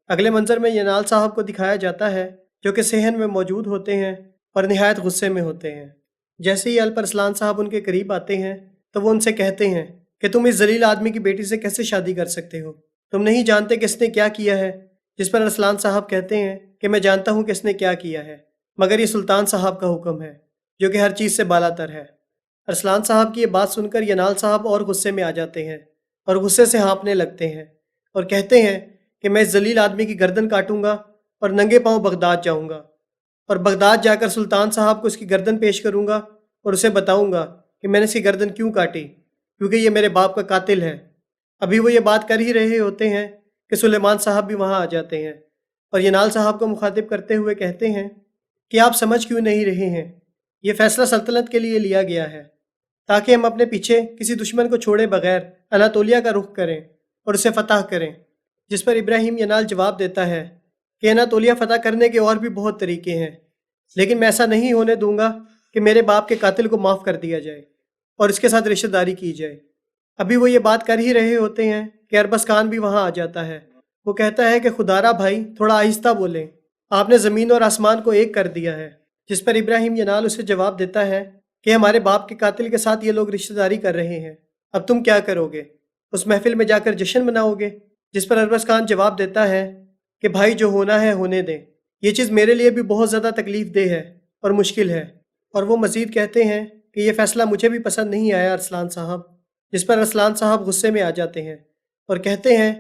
اگلے منظر میں ینال صاحب کو دکھایا جاتا ہے جو کہ صحن میں موجود ہوتے ہیں اور نہایت غصے میں ہوتے ہیں۔ جیسے ہی الپ ارسلان صاحب ان کے قریب آتے ہیں تو وہ ان سے کہتے ہیں کہ تم اس ذلیل آدمی کی بیٹی سے کیسے شادی کر سکتے ہو؟ تم نہیں جانتے کہ اس نے کیا کیا ہے؟ جس پر ارسلان صاحب کہتے ہیں کہ میں جانتا ہوں کہ اس نے کیا کیا ہے، مگر یہ سلطان صاحب کا حکم ہے جو کہ ہر چیز سے بالا تر ہے۔ ارسلان صاحب کی یہ بات سن کر ینال صاحب اور غصے میں آ جاتے ہیں اور غصے سے ہانپنے لگتے ہیں اور کہتے ہیں کہ میں اس ذلیل آدمی کی گردن کاٹوں گا اور ننگے پاؤں بغداد جاؤں گا، اور بغداد جا کر سلطان صاحب کو اس کی گردن پیش کروں گا اور اسے بتاؤں گا کہ میں نے اس کی گردن کیوں کاٹی، کیونکہ یہ میرے باپ کا قاتل ہے۔ ابھی وہ یہ بات کر ہی رہے ہوتے ہیں کہ سلیمان صاحب بھی وہاں آ جاتے ہیں اور ینال صاحب کو مخاطب کرتے ہوئے کہتے ہیں کہ آپ سمجھ کیوں نہیں رہے ہیں؟ یہ فیصلہ سلطنت کے لیے لیا گیا ہے تاکہ ہم اپنے پیچھے کسی دشمن کو چھوڑے بغیر اناتولیہ کا رخ کریں اور اسے فتح کریں۔ جس پر ابراہیم ینال جواب دیتا ہے کہ اناتولیہ فتح کرنے کے اور بھی بہت طریقے ہیں، لیکن میں ایسا نہیں ہونے دوں گا کہ میرے باپ کے قاتل کو معاف کر دیا جائے اور اس کے ساتھ رشتہ داری کی جائے۔ ابھی وہ یہ بات کر ہی رہے ہوتے ہیں کہ اربز خان بھی وہاں آ جاتا ہے۔ وہ کہتا ہے کہ خدارا بھائی تھوڑا آہستہ بولیں، آپ نے زمین اور آسمان کو ایک کر دیا ہے۔ جس پر ابراہیم ینال اسے جواب دیتا ہے کہ ہمارے باپ کے قاتل کے ساتھ یہ لوگ رشتہ داری کر رہے ہیں، اب تم کیا کرو گے؟ اس محفل میں جا کر جشن مناؤ گے؟ جس پر اربز خان جواب دیتا ہے کہ بھائی جو ہونا ہے ہونے دیں، یہ چیز میرے لیے بھی بہت زیادہ تکلیف دہ ہے اور مشکل ہے۔ اور وہ مزید کہتے ہیں کہ یہ فیصلہ مجھے بھی پسند نہیں آیا ارسلان صاحب۔ جس پر ارسلان صاحب غصے میں آ جاتے ہیں اور کہتے ہیں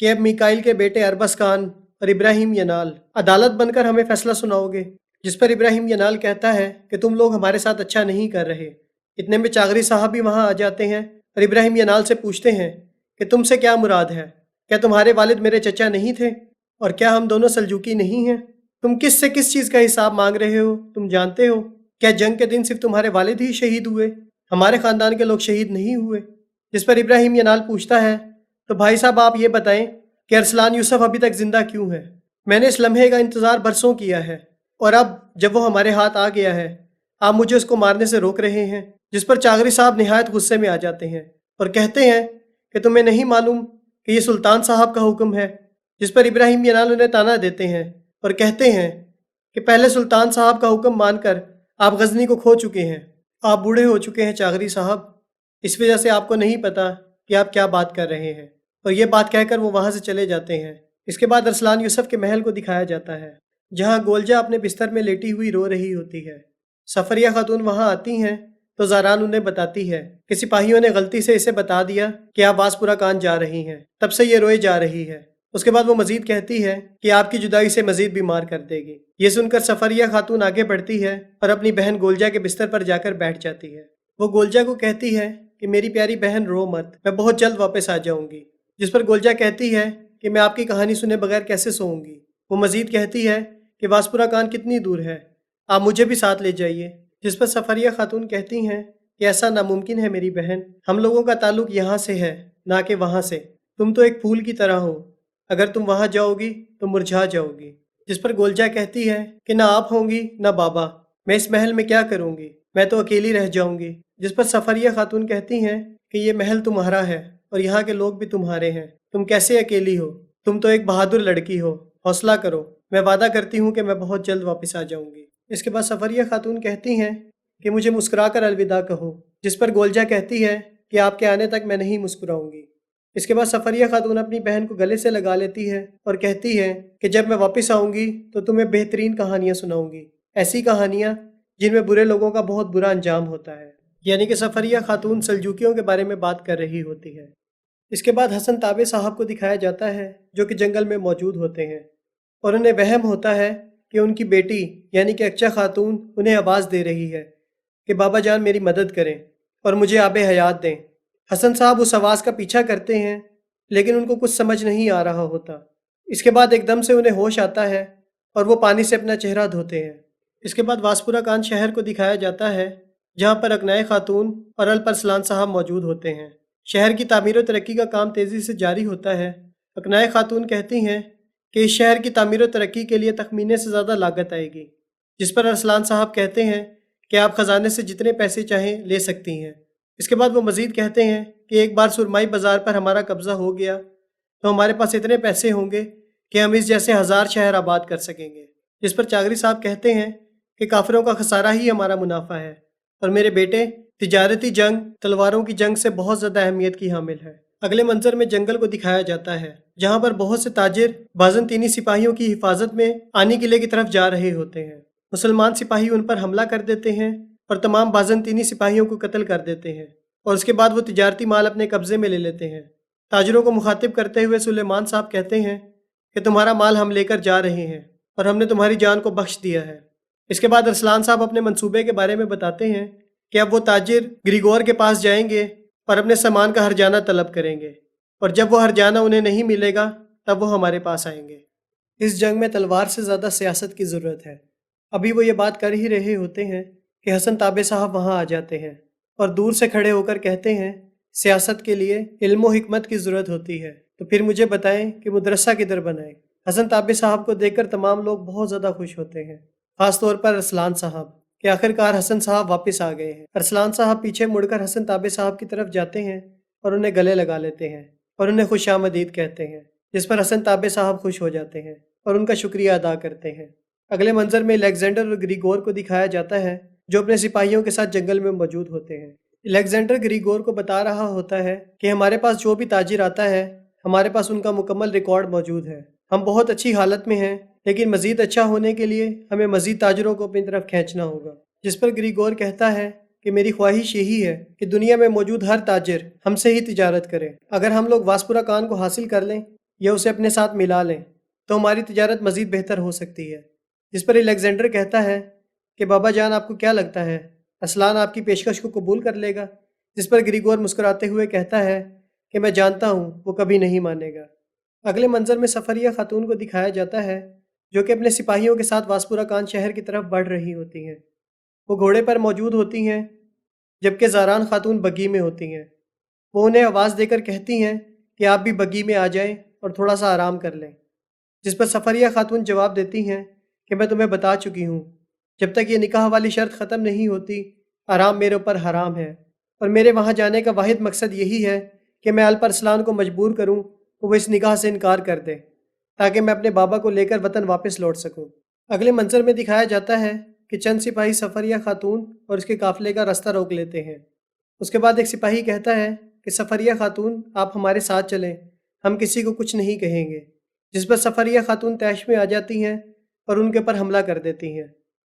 کہ اب میکائل کے بیٹے اربز خان اور ابراہیم ینال عدالت بن کر ہمیں فیصلہ سناؤ گے؟ جس پر ابراہیم ینال کہتا ہے کہ تم لوگ ہمارے ساتھ اچھا نہیں کر رہے۔ اتنے میں چاغری صاحب بھی وہاں آ جاتے ہیں اور ابراہیم ینال سے پوچھتے ہیں کہ تم سے کیا مراد ہے؟ کیا تمہارے والد میرے چچا نہیں تھے؟ اور کیا ہم دونوں سلجوکی نہیں ہیں؟ تم کس سے کس چیز کا حساب مانگ رہے ہو؟ تم جانتے ہو کیا جنگ کے دن صرف تمہارے والد ہی شہید ہوئے، ہمارے خاندان کے لوگ شہید نہیں ہوئے؟ جس پر ابراہیم ینال پوچھتا ہے تو بھائی صاحب آپ یہ بتائیں کہ ارسلان یوسف ابھی تک زندہ کیوں ہے؟ میں نے اس لمحے کا انتظار برسوں کیا ہے، اور اب جب وہ ہمارے ہاتھ آ گیا ہے آپ مجھے اس کو مارنے سے روک رہے ہیں۔ جس پر چاغری صاحب نہایت غصے میں آ جاتے ہیں اور کہتے ہیں کہ تمہیں نہیں معلوم کہ یہ سلطان صاحب کا حکم ہے؟ جس پر ابراہیم ینال انہیں تانا دیتے ہیں اور کہتے ہیں کہ پہلے سلطان صاحب کا حکم مان کر آپ غزنی کو کھو چکے ہیں، آپ بوڑھے ہو چکے ہیں چاغری صاحب، اس وجہ سے آپ کو نہیں پتا کہ آپ کیا بات کر رہے ہیں۔ اور یہ بات کہہ کر وہ وہاں سے چلے جاتے ہیں۔ اس کے بعد ارسلان یوسف کے محل کو دکھایا جاتا ہے جہاں گولجا اپنے بستر میں لیٹی ہوئی رو رہی ہوتی ہے۔ سفریہ خاتون وہاں آتی ہیں تو زاران انہیں بتاتی ہے کہ سپاہیوں نے غلطی سے اسے بتا دیا کہ آپ واسپورہ کان جا رہی ہیں، تب سے یہ روئے جا رہی ہے۔ اس کے بعد وہ مزید کہتی ہے کہ آپ کی جدائی سے مزید بیمار کر دے گی۔ یہ سن کر سفریہ خاتون آگے بڑھتی ہے اور اپنی بہن گولجا کے بستر پر جا کر بیٹھ جاتی ہے۔ وہ گولجا کو کہتی ہے کہ میری پیاری بہن رو مت، میں بہت جلد واپس آ جاؤں گی۔ جس پر گولجا کہتی ہے کہ میں آپ کی کہانی سنے بغیر کیسے سوؤں گی۔ وہ مزید کہتی ہے کہ واسپورہ کان کتنی دور ہے، آپ مجھے بھی ساتھ لے جائیے۔ جس پر سفریہ خاتون کہتی ہیں کہ ایسا ناممکن ہے میری بہن، ہم لوگوں کا تعلق یہاں سے ہے نہ کہ وہاں سے، تم تو ایک پھول کی طرح ہو، اگر تم وہاں جاؤ گی تو مرجھا جاؤ گی۔ جس پر گولجا کہتی ہے کہ نہ آپ ہوں گی نہ بابا، میں اس محل میں کیا کروں گی، میں تو اکیلی رہ جاؤں گی۔ جس پر سفریہ خاتون کہتی ہیں کہ یہ محل تمہارا ہے اور یہاں کے لوگ بھی تمہارے ہیں، تم کیسے اکیلی ہو؟ تم تو ایک بہادر لڑکی ہو، حوصلہ کرو، میں وعدہ کرتی ہوں کہ میں بہت جلد واپس آ جاؤں گی۔ اس کے بعد سفریہ خاتون کہتی ہیں کہ مجھے مسکرا کر الوداع کہو۔ جس پر گولجا کہتی ہے کہ آپ کے آنے تک میں نہیں مسکراؤں گی۔ اس کے بعد سفریہ خاتون اپنی بہن کو گلے سے لگا لیتی ہے اور کہتی ہے کہ جب میں واپس آؤں گی تو تمہیں بہترین کہانیاں سناؤں گی، ایسی کہانیاں جن میں برے لوگوں کا بہت برا انجام ہوتا ہے۔ یعنی کہ سفریہ خاتون سلجوکیوں کے بارے میں بات کر رہی ہوتی ہے۔ اس کے بعد حسن تابع صاحب کو دکھایا جاتا ہے جو کہ جنگل میں موجود ہوتے ہیں اور انہیں وہم ہوتا ہے کہ ان کی بیٹی یعنی کہ اقچا خاتون انہیں آواز دے رہی ہے کہ بابا جان میری مدد کریں اور مجھے آب حیات دیں۔ حسن صاحب اس آواز کا پیچھا کرتے ہیں لیکن ان کو کچھ سمجھ نہیں آ رہا ہوتا۔ اس کے بعد ایک دم سے انہیں ہوش آتا ہے اور وہ پانی سے اپنا چہرہ دھوتے ہیں۔ اس کے بعد واسپورہ کان شہر کو دکھایا جاتا ہے جہاں پر اکنائے خاتون اور الپ ارسلان صاحب موجود ہوتے ہیں۔ شہر کی تعمیر و ترقی کا کام تیزی سے جاری ہوتا ہے۔ اکنائے خاتون کہتی ہیں کہ اس شہر کی تعمیر و ترقی کے لیے تخمینے سے زیادہ لاگت آئے گی۔ جس پر ارسلان صاحب کہتے ہیں کہ آپ خزانے سے جتنے پیسے چاہیں لے سکتی ہیں۔ اس کے بعد وہ مزید کہتے ہیں کہ ایک بار سرمائی بازار پر ہمارا قبضہ ہو گیا تو ہمارے پاس اتنے پیسے ہوں گے کہ ہم اس جیسے 1000 شہر آباد کر سکیں گے۔ جس پر چاغری صاحب کہتے ہیں کہ کافروں کا خسارہ ہی ہمارا منافع ہے، اور میرے بیٹے تجارتی جنگ تلواروں کی جنگ سے بہت زیادہ اہمیت کی حامل ہے۔ اگلے منظر میں جنگل کو دکھایا جاتا ہے جہاں پر بہت سے تاجر بازنطینی سپاہیوں کی حفاظت میں آنی قلعے کی طرف جا رہے ہوتے ہیں۔ مسلمان سپاہی ان پر حملہ کر دیتے ہیں اور تمام بازنطینی سپاہیوں کو قتل کر دیتے ہیں، اور اس کے بعد وہ تجارتی مال اپنے قبضے میں لے لیتے ہیں۔ تاجروں کو مخاطب کرتے ہوئے سلیمان صاحب کہتے ہیں کہ تمہارا مال ہم لے کر جا رہے ہیں اور ہم نے تمہاری جان کو بخش دیا ہے۔ اس کے بعد ارسلان صاحب اپنے منصوبے کے بارے میں بتاتے ہیں کہ اب وہ تاجر گریگور کے پاس جائیں گے اور اپنے سامان کا ہرجانہ طلب کریں گے، اور جب وہ ہرجانہ انہیں نہیں ملے گا تب وہ ہمارے پاس آئیں گے۔ اس جنگ میں تلوار سے زیادہ سیاست کی ضرورت ہے۔ ابھی وہ یہ بات کر ہی رہے ہوتے ہیں کہ حسن تابع صاحب وہاں آ جاتے ہیں اور دور سے کھڑے ہو کر کہتے ہیں سیاست کے لیے علم و حکمت کی ضرورت ہوتی ہے، تو پھر مجھے بتائیں کہ مدرسہ کدھر بنائیں۔ حسن تابع صاحب کو دیکھ کر تمام لوگ بہت زیادہ خوش ہوتے ہیں، خاص طور پر ارسلان صاحب کہ آخرکار حسن صاحب واپس آ گئے ہیں۔ ارسلان صاحب پیچھے مڑ کر حسن تابع صاحب کی طرف جاتے ہیں اور انہیں گلے لگا لیتے ہیں اور انہیں خوش آمدید کہتے ہیں، جس پر حسن تابع صاحب خوش ہو جاتے ہیں اور ان کا شکریہ ادا کرتے ہیں۔ اگلے منظر میں الیگزینڈر اور گریگور کو دکھایا جاتا ہے جو اپنے سپاہیوں کے ساتھ جنگل میں موجود ہوتے ہیں۔ الیگزینڈر گریگور کو بتا رہا ہوتا ہے کہ ہمارے پاس جو بھی تاجر آتا ہے ہمارے پاس ان کا مکمل ریکارڈ موجود ہے، ہم بہت اچھی حالت میں ہیں، لیکن مزید اچھا ہونے کے لیے ہمیں مزید تاجروں کو اپنی طرف کھینچنا ہوگا۔ جس پر گریگور کہتا ہے کہ میری خواہش یہی ہے کہ دنیا میں موجود ہر تاجر ہم سے ہی تجارت کرے۔ اگر ہم لوگ واسپورا کان کو حاصل کر لیں یا اسے اپنے ساتھ ملا لیں تو ہماری تجارت مزید بہتر ہو سکتی ہے۔ جس پر الیگزینڈر کہتا ہے کہ بابا جان آپ کو کیا لگتا ہے ارسلان آپ کی پیشکش کو قبول کر لے گا؟ جس پر گریگور مسکراتے ہوئے کہتا ہے کہ میں جانتا ہوں وہ کبھی نہیں مانے گا۔ اگلے منظر میں سفریہ خاتون کو دکھایا جاتا ہے جو کہ اپنے سپاہیوں کے ساتھ واسپورا کان شہر کی طرف بڑھ رہی ہوتی ہیں۔ وہ گھوڑے پر موجود ہوتی ہیں جبکہ زاران خاتون بگی میں ہوتی ہیں۔ وہ انہیں آواز دے کر کہتی ہیں کہ آپ بھی بگی میں آ جائیں اور تھوڑا سا آرام کر لیں۔ جس پر سفریہ خاتون جواب دیتی ہیں کہ میں تمہیں بتا چکی ہوں جب تک یہ نکاح والی شرط ختم نہیں ہوتی آرام میرے اوپر حرام ہے، اور میرے وہاں جانے کا واحد مقصد یہی ہے کہ میں الپ ارسلان کو مجبور کروں کہ وہ اس نکاح سے انکار کر دے تاکہ میں اپنے بابا کو لے کر وطن واپس لوٹ سکوں۔ اگلے منظر میں دکھایا جاتا ہے کہ چند سپاہی سفریہ خاتون اور اس کے قافلے کا راستہ روک لیتے ہیں۔ اس کے بعد ایک سپاہی کہتا ہے کہ سفریہ خاتون آپ ہمارے ساتھ چلیں، ہم کسی کو کچھ نہیں کہیں گے۔ جس پر سفریہ خاتون طیش میں آ جاتی ہیں اور ان کے پر حملہ کر دیتی ہیں۔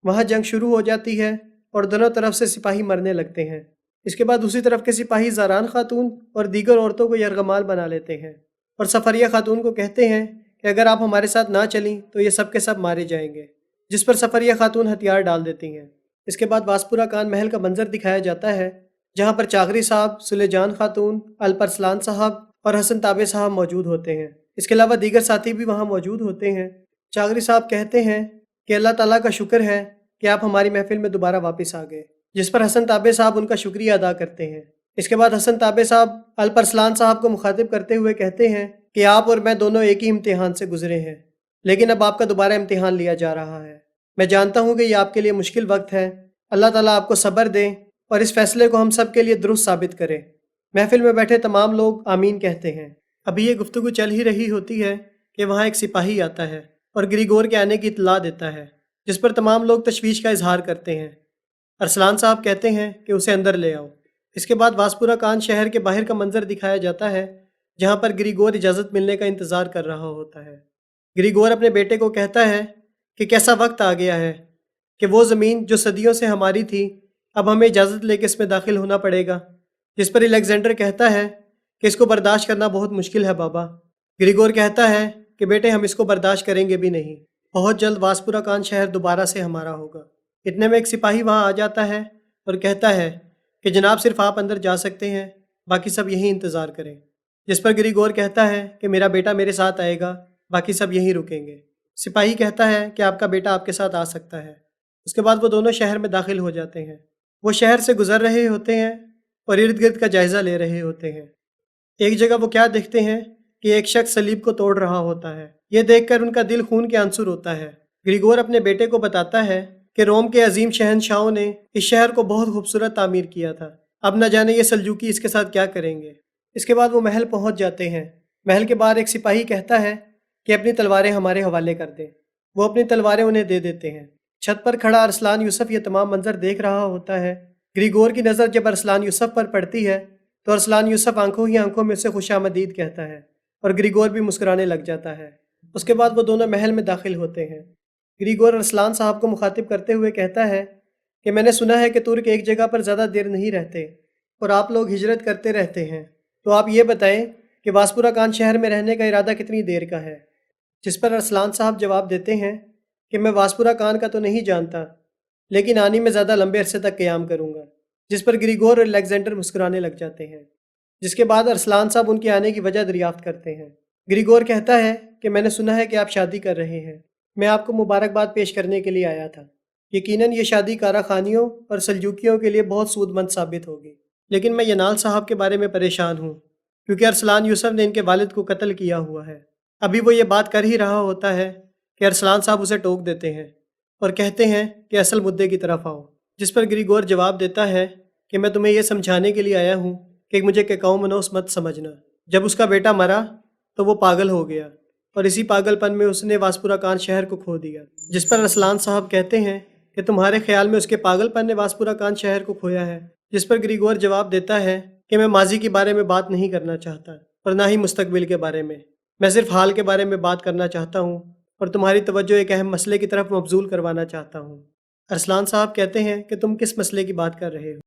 وہاں جنگ شروع ہو جاتی ہے اور دونوں طرف سے سپاہی مرنے لگتے ہیں۔ اس کے بعد دوسری طرف کے سپاہی زاران خاتون اور دیگر عورتوں کو یرغمال بنا لیتے ہیں اور سفریہ خاتون کو کہتے ہیں کہ اگر آپ ہمارے ساتھ نہ چلیں تو یہ سب کے سب مارے جائیں گے۔ جس پر سفریہ خاتون ہتھیار ڈال دیتی ہیں۔ اس کے بعد واسپورا کان محل کا منظر دکھایا جاتا ہے جہاں پر چاغری صاحب، سلے جان خاتون، الپ ارسلان صاحب اور حسن تابع صاحب موجود ہوتے ہیں۔ اس کے علاوہ دیگر ساتھی بھی وہاں موجود ہوتے ہیں۔ چاغری صاحب کہتے ہیں کہ اللہ تعالیٰ کا شکر ہے کہ آپ ہماری محفل میں دوبارہ واپس آ گئے، جس پر حسن تابع صاحب ان کا شکریہ ادا کرتے ہیں۔ اس کے بعد حسن تابع صاحب الپ ارسلان صاحب کو مخاطب کرتے ہوئے کہتے ہیں کہ آپ اور میں دونوں ایک ہی امتحان سے گزرے ہیں، لیکن اب آپ کا دوبارہ امتحان لیا جا رہا ہے۔ میں جانتا ہوں کہ یہ آپ کے لیے مشکل وقت ہے، اللہ تعالیٰ آپ کو صبر دے اور اس فیصلے کو ہم سب کے لیے درست ثابت کرے۔ محفل میں بیٹھے تمام لوگ آمین کہتے ہیں۔ ابھی یہ گفتگو چل ہی رہی ہوتی ہے کہ وہاں ایک سپاہی آتا ہے اور گریگور کے آنے کی اطلاع دیتا ہے، جس پر تمام لوگ تشویش کا اظہار کرتے ہیں۔ ارسلان صاحب کہتے ہیں کہ اسے اندر لے آؤ۔ اس کے بعد واسپورا کان شہر کے باہر کا منظر دکھایا جاتا ہے جہاں پر گریگور اجازت ملنے کا انتظار کر رہا ہوتا ہے۔ گریگور اپنے بیٹے کو کہتا ہے کہ کیسا وقت آ گیا ہے کہ وہ زمین جو صدیوں سے ہماری تھی اب ہمیں اجازت لے کے اس میں داخل ہونا پڑے گا۔ جس پر الیگزینڈر کہتا ہے کہ اس کو برداشت کرنا بہت مشکل ہے بابا۔ گریگور کہتا ہے کہ بیٹے ہم اس کو برداشت کریں گے بھی نہیں، بہت جلد واسپورا کان شہر دوبارہ سے ہمارا ہوگا۔ اتنے میں ایک سپاہی وہاں آ جاتا ہے اور کہتا ہے کہ جناب صرف آپ اندر جا سکتے ہیں، باقی سب یہیں انتظار کریں۔ جس پر گریگور کہتا ہے کہ میرا بیٹا میرے ساتھ آئے گا، باقی سب یہیں رکیں گے۔ سپاہی کہتا ہے کہ آپ کا بیٹا آپ کے ساتھ آ سکتا ہے۔ اس کے بعد وہ دونوں شہر میں داخل ہو جاتے ہیں۔ وہ شہر سے گزر رہے ہوتے ہیں اور ارد گرد کا جائزہ لے رہے ہوتے ہیں۔ ایک جگہ وہ کیا دیکھتے ہیں کہ ایک شخص صلیب کو توڑ رہا ہوتا ہے۔ یہ دیکھ کر ان کا دل خون کے عنصر ہوتا ہے۔ گریگور اپنے بیٹے کو بتاتا ہے کہ روم کے عظیم شہنشاہوں نے اس شہر کو بہت خوبصورت تعمیر کیا تھا، اب نہ جانے یہ سلجوکی اس کے ساتھ کیا کریں گے۔ اس کے بعد وہ محل پہنچ جاتے ہیں۔ محل کے باہر ایک سپاہی کہتا ہے کہ اپنی تلواریں ہمارے حوالے کر دیں۔ وہ اپنی تلواریں انہیں دے دیتے ہیں۔ چھت پر کھڑا ارسلان یوسف یہ تمام منظر دیکھ رہا ہوتا ہے۔ گریگور کی نظر جب ارسلان یوسف پر پڑتی ہے تو ارسلان یوسف آنکھوں ہی آنکھوں میں اسے خوش آمدید کہتا ہے اور گریگور بھی مسکرانے لگ جاتا ہے۔ اس کے بعد وہ دونوں محل میں داخل ہوتے ہیں۔ گریگور ارسلان صاحب کو مخاطب کرتے ہوئے کہتا ہے کہ میں نے سنا ہے کہ ترک ایک جگہ پر زیادہ دیر نہیں رہتے اور آپ لوگ ہجرت کرتے رہتے ہیں، تو آپ یہ بتائیں کہ واسپورا کان شہر میں رہنے کا ارادہ کتنی دیر کا ہے؟ جس پر ارسلان صاحب جواب دیتے ہیں کہ میں واسپورا کان کا تو نہیں جانتا، لیکن آنی میں زیادہ لمبے عرصے تک قیام کروں گا۔ جس پر گریگور اور الیگزینڈر مسکرانے لگ جاتے ہیں۔ جس کے بعد ارسلان صاحب ان کے آنے کی وجہ دریافت کرتے ہیں۔ گریگور کہتا ہے کہ میں نے سنا ہے کہ آپ شادی کر رہے ہیں، میں آپ کو مبارکباد پیش کرنے کے لیے آیا تھا۔ یقیناً یہ شادی کارا خانیوں اور سلجوکیوں کے لیے بہت سود مند ثابت ہوگی، لیکن میں ینال صاحب کے بارے میں پریشان ہوں کیونکہ ارسلان یوسف نے ان کے والد کو قتل کیا ہوا ہے۔ ابھی وہ یہ بات کر ہی رہا ہوتا ہے کہ ارسلان صاحب اسے ٹوک دیتے ہیں اور کہتے ہیں کہ اصل مدعے کی طرف آؤ۔ جس پر گریگور جواب دیتا ہے کہ میں تمہیں یہ سمجھانے کے لیے آیا ہوں کہ مجھے کیکاؤ منوس مت سمجھنا۔ جب اس کا بیٹا مرا تو وہ پاگل ہو گیا اور اسی پاگل پن میں اس نے واسپورا کان شہر کو کھو دیا۔ جس پر ارسلان صاحب کہتے ہیں کہ تمہارے خیال میں اس کے پاگل پن نے واسپورا کان شہر کو کھویا ہے؟ جس پر گریگور جواب دیتا ہے کہ میں ماضی کے بارے میں بات نہیں کرنا چاہتا اور نہ ہی مستقبل کے بارے میں صرف حال کے بارے میں بات کرنا چاہتا ہوں اور تمہاری توجہ ایک اہم مسئلے کی طرف مبذول کروانا چاہتا ہوں۔ ارسلان صاحب کہتے ہیں کہ تم کس مسئلے کی بات کر رہے ہو؟